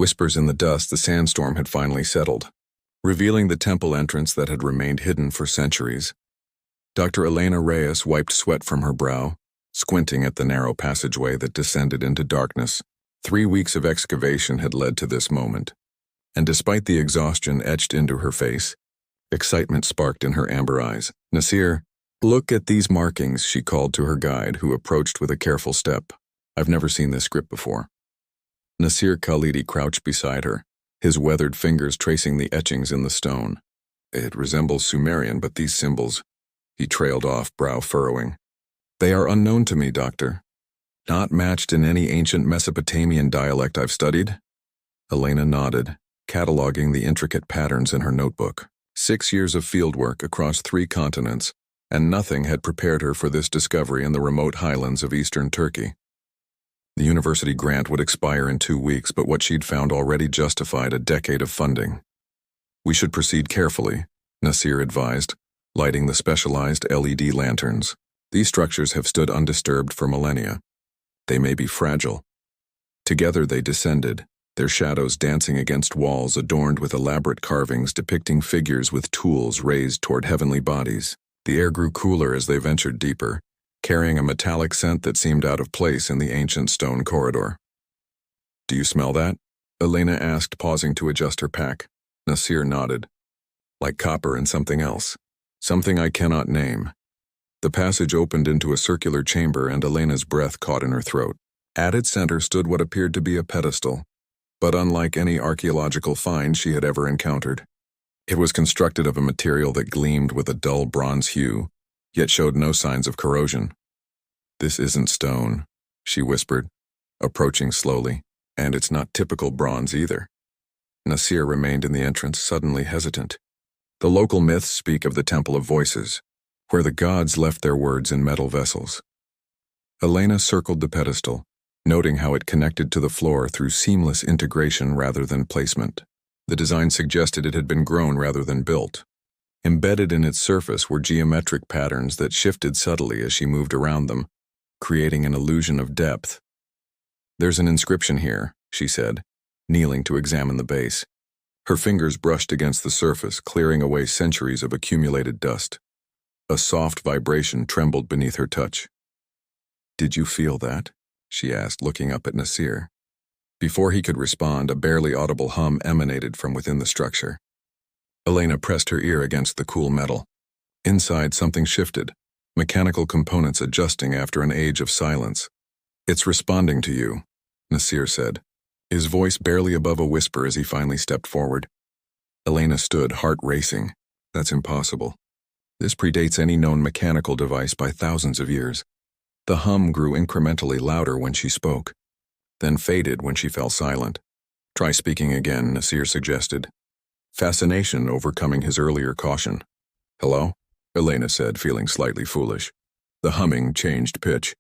Whispers in the dust, the sandstorm had finally settled, revealing the temple entrance that had remained hidden for centuries. Dr. Elena Reyes wiped sweat from her brow, squinting at the narrow passageway that descended into darkness. 3 weeks of excavation had led to this moment, and despite the exhaustion etched into her face, excitement sparked in her amber eyes. "Nasir, look at these markings," she called to her guide, who approached with a careful step. "I've never seen this script before." Nasir Khalidi crouched beside her, his weathered fingers tracing the etchings in the stone. "It resembles Sumerian, but these symbols," he trailed off, brow furrowing. "They are unknown to me, Doctor. Not matched in any ancient Mesopotamian dialect I've studied?" Elena nodded, cataloging the intricate patterns in her notebook. 6 years of fieldwork across 3 continents, and nothing had prepared her for this discovery in the remote highlands of eastern Turkey. The university grant would expire in 2 weeks, but what she'd found already justified a decade of funding. "We should proceed carefully," Nasir advised, lighting the specialized LED lanterns. "These structures have stood undisturbed for millennia. They may be fragile." Together they descended, their shadows dancing against walls adorned with elaborate carvings depicting figures with tools raised toward heavenly bodies. The air grew cooler as they ventured deeper, carrying a metallic scent that seemed out of place in the ancient stone corridor. "Do you smell that?" Elena asked, pausing to adjust her pack. Nasir nodded. "Like copper and something else. Something I cannot name." The passage opened into a circular chamber and Elena's breath caught in her throat. At its center stood what appeared to be a pedestal, but unlike any archaeological find she had ever encountered. It was constructed of a material that gleamed with a dull bronze hue, yet showed no signs of corrosion. "This isn't stone," she whispered, approaching slowly, "and it's not typical bronze either." Nasir remained in the entrance, suddenly hesitant. The local myths speak of the Temple of Voices, where the gods left their words in metal vessels. Elena circled the pedestal, noting how it connected to the floor through seamless integration rather than placement. The design suggested it had been grown rather than built. Embedded in its surface were geometric patterns that shifted subtly as she moved around them, creating an illusion of depth. "There's an inscription here," she said, kneeling to examine the base. Her fingers brushed against the surface, clearing away centuries of accumulated dust. A soft vibration trembled beneath her touch. "Did you feel that?" she asked, looking up at Nasir. Before he could respond, a barely audible hum emanated from within the structure. Elena pressed her ear against the cool metal. Inside, something shifted, mechanical components adjusting after an age of silence. "It's responding to you," Nasir said, his voice barely above a whisper as he finally stepped forward. Elena stood, heart racing. "That's impossible. This predates any known mechanical device by thousands of years." The hum grew incrementally louder when she spoke, then faded when she fell silent. "Try speaking again," Nasir suggested, fascination overcoming his earlier caution. "Hello?" Elena said, feeling slightly foolish. The humming changed pitch,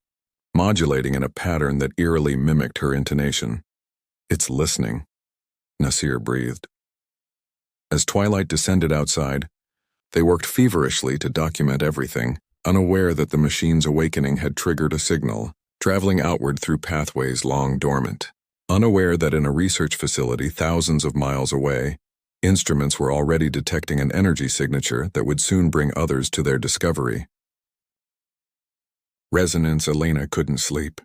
modulating in a pattern that eerily mimicked her intonation. "It's listening," Nasir breathed. As twilight descended outside, they worked feverishly to document everything, unaware that the machine's awakening had triggered a signal, traveling outward through pathways long dormant. Unaware that in a research facility thousands of miles away, instruments were already detecting an energy signature that would soon bring others to their discovery. Resonance. Elena couldn't sleep.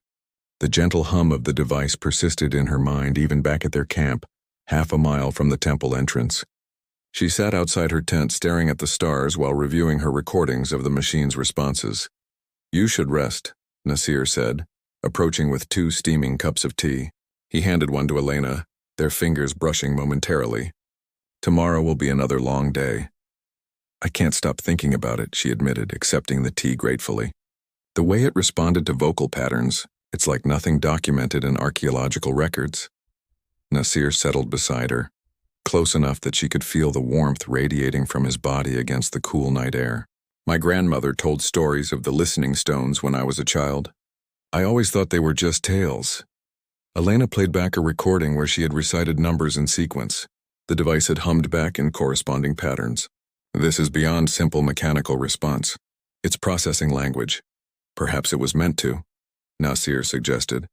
The gentle hum of the device persisted in her mind even back at their camp, half a mile from the temple entrance. She sat outside her tent staring at the stars while reviewing her recordings of the machine's responses. "You should rest," Nasir said, approaching with 2 steaming cups of tea. He handed one to Elena, their fingers brushing momentarily. "Tomorrow will be another long day." "I can't stop thinking about it," she admitted, accepting the tea gratefully. "The way it responded to vocal patterns, it's like nothing documented in archaeological records." Nasir settled beside her, close enough that she could feel the warmth radiating from his body against the cool night air. "My grandmother told stories of the listening stones when I was a child. I always thought they were just tales." Elena played back a recording where she had recited numbers in sequence. The device had hummed back in corresponding patterns. "This is beyond simple mechanical response. It's processing language." "Perhaps it was meant to," Nasir suggested.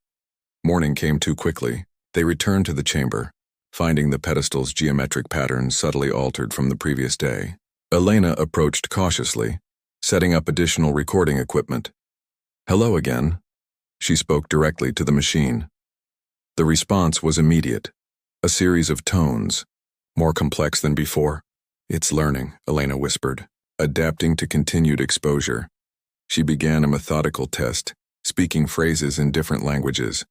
Morning came too quickly. They returned to the chamber, finding the pedestal's geometric pattern subtly altered from the previous day. Elena approached cautiously, setting up additional recording equipment. "Hello again." She spoke directly to the machine. The response was immediate, a series of tones, more complex than before. "It's learning," Elena whispered, adapting to continued exposure. She began a methodical test, speaking phrases in different languages.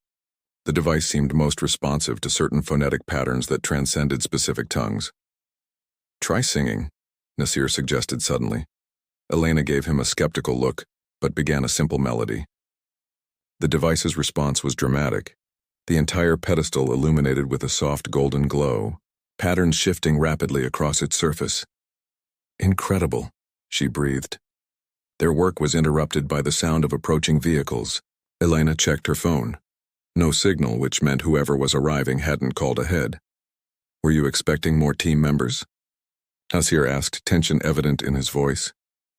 The device seemed most responsive to certain phonetic patterns that transcended specific tongues. "Try singing," Nasir suggested suddenly. Elena gave him a skeptical look, but began a simple melody. The device's response was dramatic, the entire pedestal illuminated with a soft golden glow, patterns shifting rapidly across its surface. "Incredible," she breathed. Their work was interrupted by the sound of approaching vehicles. Elena checked her phone. No signal, which meant whoever was arriving hadn't called ahead. "Were you expecting more team members?" Nasir asked, tension evident in his voice.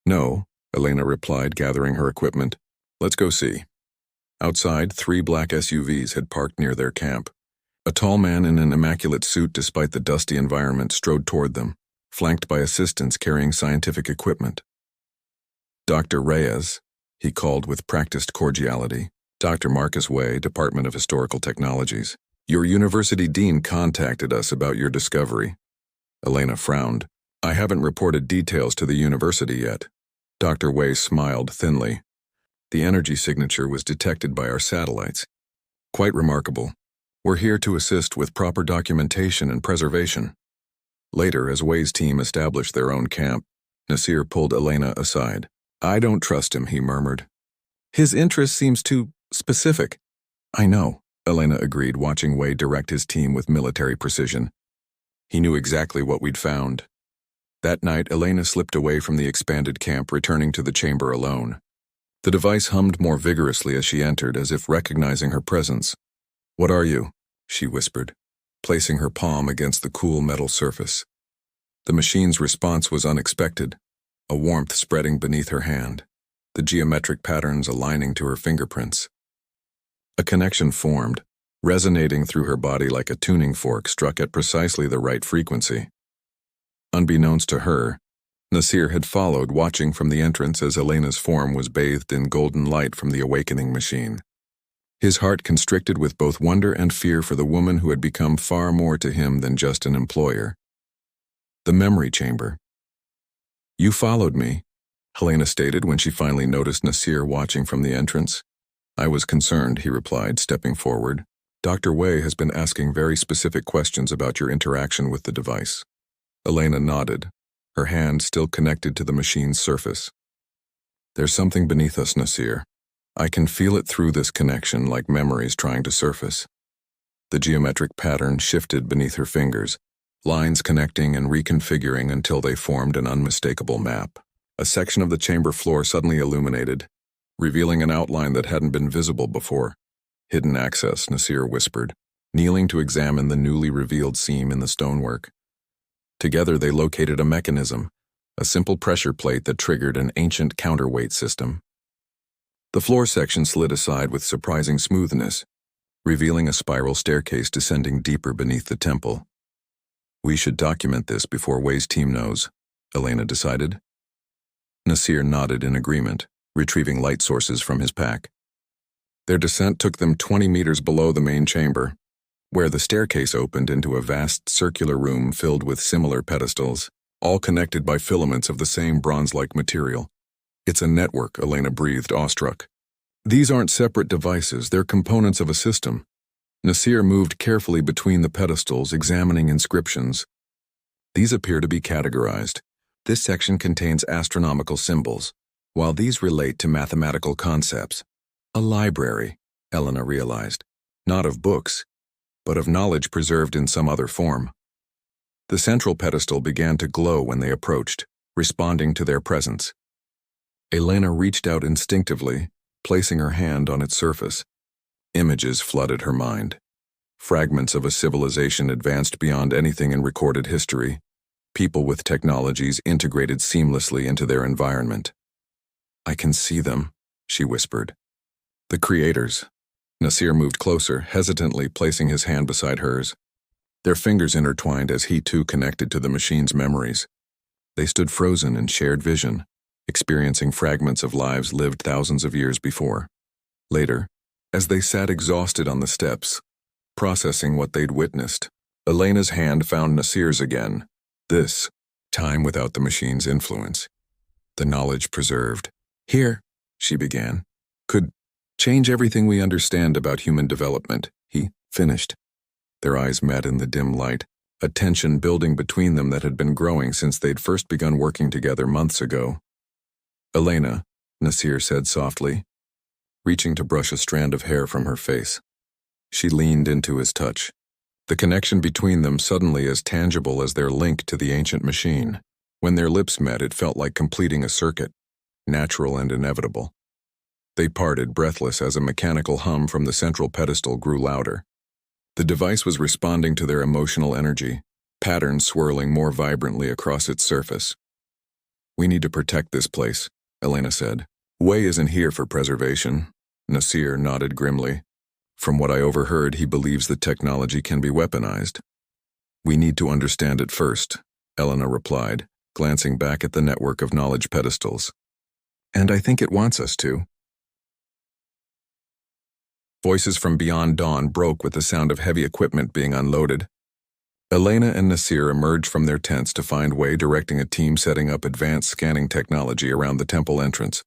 "No," Elena replied, gathering her equipment. "Let's go see." Outside, 3 black SUVs had parked near their camp. A tall man in an immaculate suit despite the dusty environment strode toward them, flanked by assistants carrying scientific equipment. "Dr. Reyes," he called with practiced cordiality. "Dr. Marcus Way, Department of Historical Technologies. Your university dean contacted us about your discovery." Elena frowned. "I haven't reported details to the university yet." Dr. Way smiled thinly. "The energy signature was detected by our satellites. Quite remarkable. We're here to assist with proper documentation and preservation." Later, as Way's team established their own camp, Nasir pulled Elena aside. "I don't trust him," he murmured. "His interest seems too specific." "I know," Elena agreed, watching Way direct his team with military precision. He knew exactly what we'd found. That night, Elena slipped away from the expanded camp, returning to the chamber alone. The device hummed more vigorously as she entered, as if recognizing her presence. "What are you?" she whispered, placing her palm against the cool metal surface. The machine's response was unexpected, a warmth spreading beneath her hand, the geometric patterns aligning to her fingerprints. A connection formed, resonating through her body like a tuning fork struck at precisely the right frequency. Unbeknownst to her, Nasir had followed, watching from the entrance as Elena's form was bathed in golden light from the awakening machine. His heart constricted with both wonder and fear for the woman who had become far more to him than just an employer. The memory chamber. "You followed me," Helena stated when she finally noticed Nasir watching from the entrance. "I was concerned," he replied, stepping forward. "Dr. Way has been asking very specific questions about your interaction with the device." Elena nodded, her hand still connected to the machine's surface. "There's something beneath us, Nasir. I can feel it through this connection, like memories trying to surface." The geometric pattern shifted beneath her fingers, lines connecting and reconfiguring until they formed an unmistakable map. A section of the chamber floor suddenly illuminated, revealing an outline that hadn't been visible before. "Hidden access," Nasir whispered, kneeling to examine the newly revealed seam in the stonework. Together they located a mechanism, a simple pressure plate that triggered an ancient counterweight system. The floor section slid aside with surprising smoothness, revealing a spiral staircase descending deeper beneath the temple. "We should document this before Way's team knows," Elena decided. Nasir nodded in agreement, retrieving light sources from his pack. Their descent took them 20 meters below the main chamber, where the staircase opened into a vast circular room filled with similar pedestals, all connected by filaments of the same bronze-like material. "It's a network," Elena breathed, awestruck. "These aren't separate devices, they're components of a system." Nasir moved carefully between the pedestals, examining inscriptions. "These appear to be categorized. This section contains astronomical symbols, while these relate to mathematical concepts." A library, Elena realized, not of books, but of knowledge preserved in some other form. The central pedestal began to glow when they approached, responding to their presence. Elena reached out instinctively, placing her hand on its surface. Images flooded her mind. Fragments of a civilization advanced beyond anything in recorded history, people with technologies integrated seamlessly into their environment. "I can see them," she whispered. "The creators." Nasir moved closer, hesitantly placing his hand beside hers. Their fingers intertwined as he too connected to the machine's memories. They stood frozen in shared vision, experiencing fragments of lives lived thousands of years before. Later, as they sat exhausted on the steps, processing what they'd witnessed, Elena's hand found Nasir's again, this time without the machine's influence. The knowledge preserved. Here, she began, could change everything we understand about human development, he finished. Their eyes met in the dim light, a tension building between them that had been growing since they'd first begun working together months ago. Elena, Nasir said softly, reaching to brush a strand of hair from her face. She leaned into his touch, the connection between them suddenly as tangible as their link to the ancient machine. When their lips met, it felt like completing a circuit, natural and inevitable. They parted, breathless, as a mechanical hum from the central pedestal grew louder. The device was responding to their emotional energy, patterns swirling more vibrantly across its surface. We need to protect this place, Elena said. Wei isn't here for preservation. Nasir nodded grimly. From what I overheard, he believes the technology can be weaponized. We need to understand it first, Elena replied, glancing back at the network of knowledge pedestals. And I think it wants us to. Voices from beyond dawn broke with the sound of heavy equipment being unloaded. Elena and Nasir emerged from their tents to find Wei directing a team setting up advanced scanning technology around the temple entrance.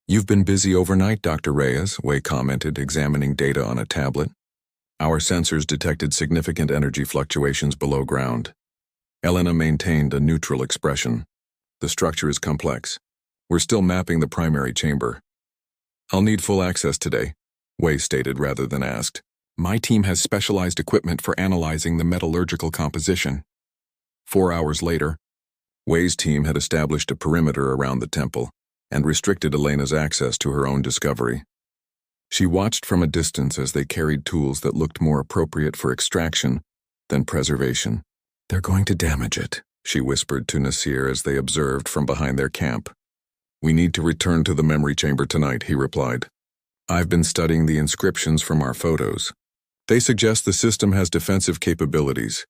You've been busy overnight, Dr. Reyes, Wei commented, examining data on a tablet. Our sensors detected significant energy fluctuations below ground. Elena maintained a neutral expression. The structure is complex. We're still mapping the primary chamber. I'll need full access today, Wei stated rather than asked. My team has specialized equipment for analyzing the metallurgical composition. 4 hours later, Wei's team had established a perimeter around the temple and restricted Elena's access to her own discovery. She watched from a distance as they carried tools that looked more appropriate for extraction than preservation. They're going to damage it, she whispered to Nasir as they observed from behind their camp. We need to return to the memory chamber tonight, he replied. I've been studying the inscriptions from our photos. They suggest the system has defensive capabilities.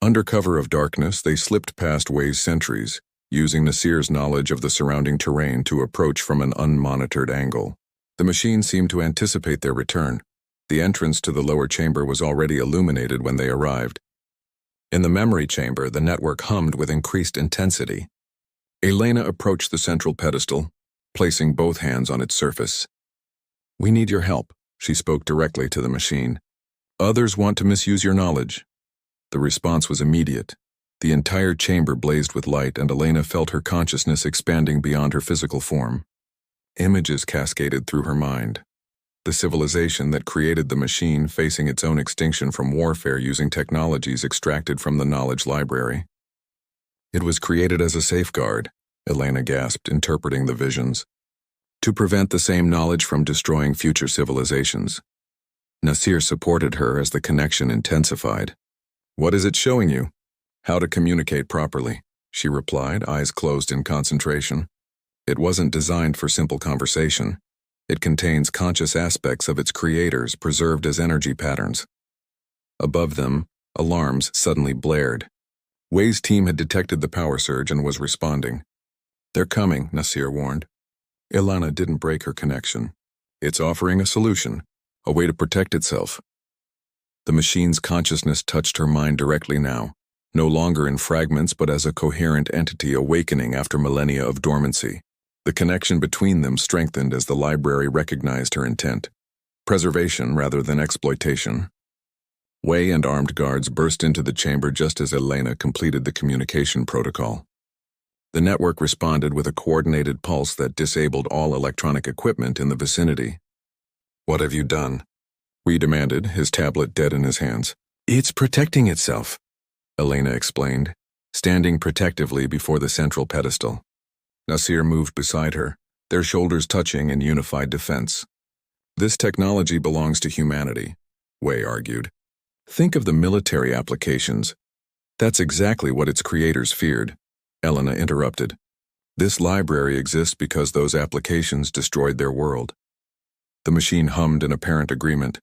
Under cover of darkness, they slipped past Wei's sentries, using Nasir's knowledge of the surrounding terrain to approach from an unmonitored angle. The machine seemed to anticipate their return. The entrance to the lower chamber was already illuminated when they arrived. In the memory chamber, the network hummed with increased intensity. Elena approached the central pedestal, placing both hands on its surface. We need your help, she spoke directly to the machine. Others want to misuse your knowledge. The response was immediate. The entire chamber blazed with light, and Elena felt her consciousness expanding beyond her physical form. Images cascaded through her mind. The civilization that created the machine facing its own extinction from warfare using technologies extracted from the knowledge library. It was created as a safeguard, Elena gasped, interpreting the visions, to prevent the same knowledge from destroying future civilizations. Nasir supported her as the connection intensified. What is it showing you? How to communicate properly, she replied, eyes closed in concentration. It wasn't designed for simple conversation. It contains conscious aspects of its creators preserved as energy patterns. Above them, alarms suddenly blared. Wei's team had detected the power surge and was responding. They're coming, Nasir warned. Elena didn't break her connection. It's offering a solution, a way to protect itself. The machine's consciousness touched her mind directly now, no longer in fragments but as a coherent entity awakening after millennia of dormancy. The connection between them strengthened as the library recognized her intent. Preservation rather than exploitation. Wei and armed guards burst into the chamber just as Elena completed the communication protocol. The network responded with a coordinated pulse that disabled all electronic equipment in the vicinity. What have you done? Wei demanded, his tablet dead in his hands. It's protecting itself, Elena explained, standing protectively before the central pedestal. Nasir moved beside her, their shoulders touching in unified defense. This technology belongs to humanity, Wei argued. Think of the military applications. That's exactly what its creators feared, Elena interrupted. This library exists because those applications destroyed their world. The machine hummed in apparent agreement.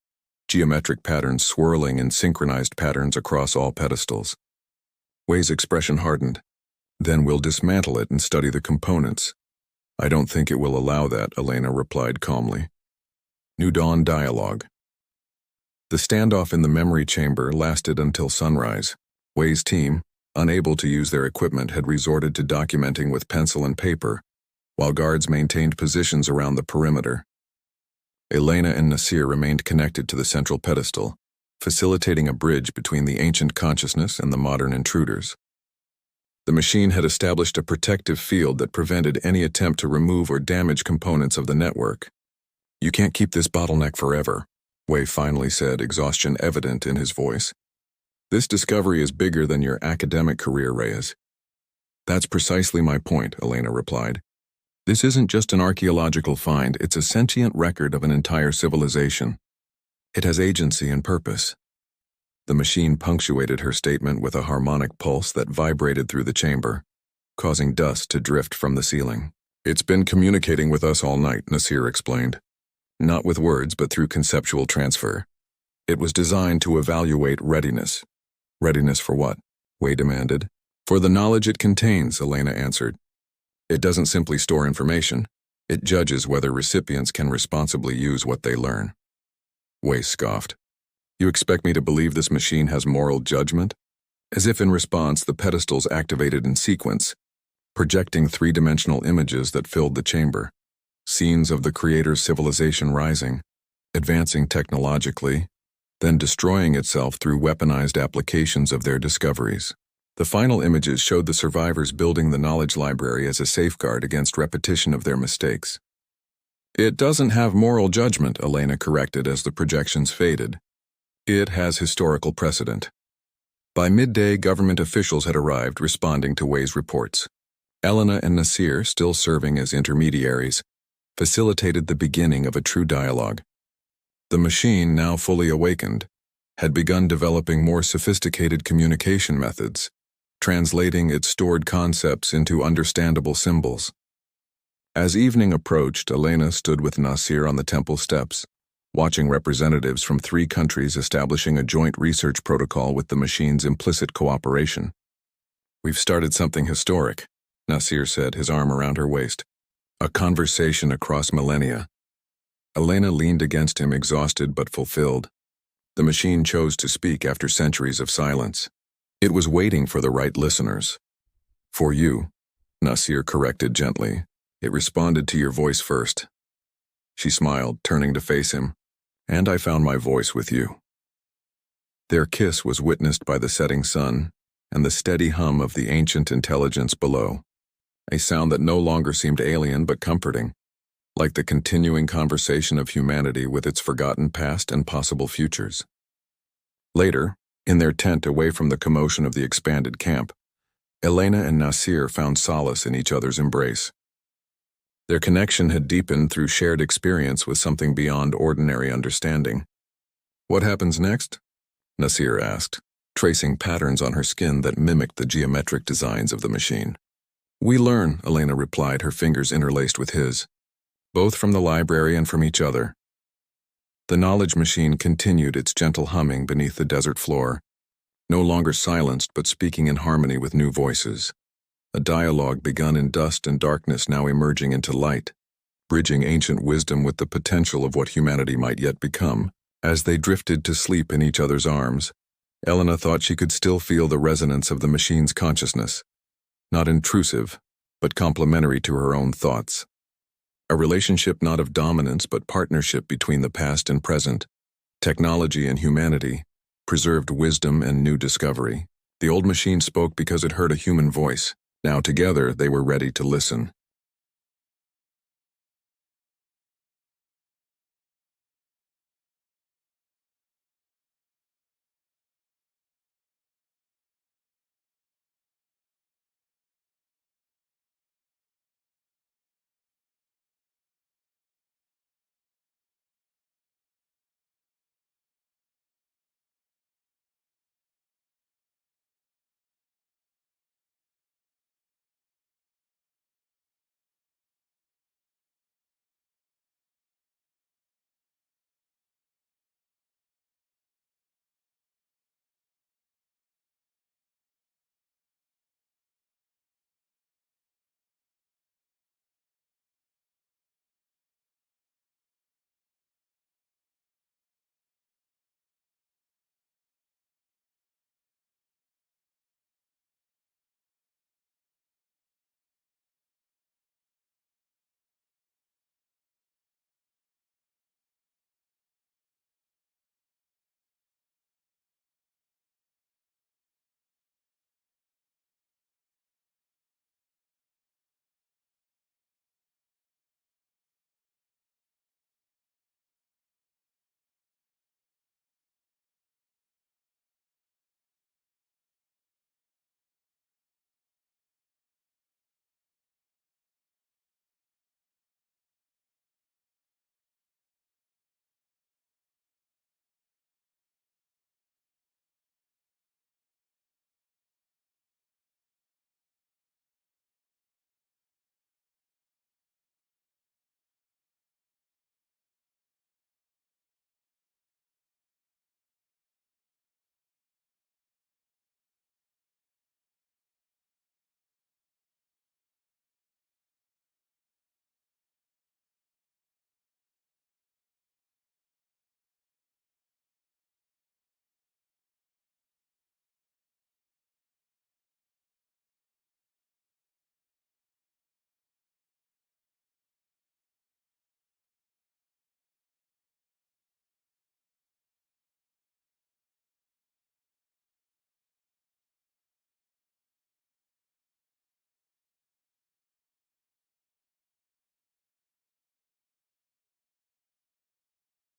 geometric patterns swirling in synchronized patterns across all pedestals. Wei's expression hardened. Then we'll dismantle it and study the components. I don't think it will allow that, Elena replied calmly. New Dawn dialogue. The standoff in the memory chamber lasted until sunrise. Wei's team, unable to use their equipment, had resorted to documenting with pencil and paper, while guards maintained positions around the perimeter. Elena and Nasir remained connected to the central pedestal, facilitating a bridge between the ancient consciousness and the modern intruders. The machine had established a protective field that prevented any attempt to remove or damage components of the network. You can't keep this bottleneck forever, Wei finally said, exhaustion evident in his voice. This discovery is bigger than your academic career, Reyes. That's precisely my point, Elena replied. This isn't just an archaeological find, it's a sentient record of an entire civilization. It has agency and purpose. The machine punctuated her statement with a harmonic pulse that vibrated through the chamber, causing dust to drift from the ceiling. It's been communicating with us all night, Nasir explained. Not with words, but through conceptual transfer. It was designed to evaluate readiness. Readiness for what? Wei demanded. For the knowledge it contains, Elena answered. It doesn't simply store information. It judges whether recipients can responsibly use what they learn. Wei scoffed. You expect me to believe this machine has moral judgment? As if in response, the pedestals activated in sequence, projecting three-dimensional images that filled the chamber. Scenes of the creator's civilization rising, advancing technologically, then destroying itself through weaponized applications of their discoveries. The final images showed the survivors building the knowledge library as a safeguard against repetition of their mistakes. It doesn't have moral judgment, Elena corrected as the projections faded. It has historical precedent. By midday, government officials had arrived responding to Wei's reports. Elena and Nasir, still serving as intermediaries, facilitated the beginning of a true dialogue. The machine, now fully awakened, had begun developing more sophisticated communication methods, translating its stored concepts into understandable symbols. As evening approached, Elena stood with Nasir on the temple steps, watching representatives from 3 countries establishing a joint research protocol with the machine's implicit cooperation. We've started something historic, Nasir said, his arm around her waist. A conversation across millennia. Elena leaned against him, exhausted but fulfilled. The machine chose to speak after centuries of silence. It was waiting for the right listeners. For you, Nasir corrected gently. It responded to your voice first. She smiled, turning to face him. And I found my voice with you. Their kiss was witnessed by the setting sun and the steady hum of the ancient intelligence below, a sound that no longer seemed alien but comforting, like the continuing conversation of humanity with its forgotten past and possible futures. Later, in their tent away from the commotion of the expanded camp, Elena and Nasir found solace in each other's embrace. Their connection had deepened through shared experience with something beyond ordinary understanding. What happens next? Nasir asked, tracing patterns on her skin that mimicked the geometric designs of the machine. We learn, Elena replied, her fingers interlaced with his, both from the library and from each other. The knowledge machine continued its gentle humming beneath the desert floor, no longer silenced but speaking in harmony with new voices. A dialogue begun in dust and darkness now emerging into light, bridging ancient wisdom with the potential of what humanity might yet become. As they drifted to sleep in each other's arms, Elena thought she could still feel the resonance of the machine's consciousness, not intrusive, but complementary to her own thoughts. A relationship not of dominance but partnership between the past and present, technology and humanity, preserved wisdom and new discovery. The old machine spoke because it heard a human voice. Now together they were ready to listen.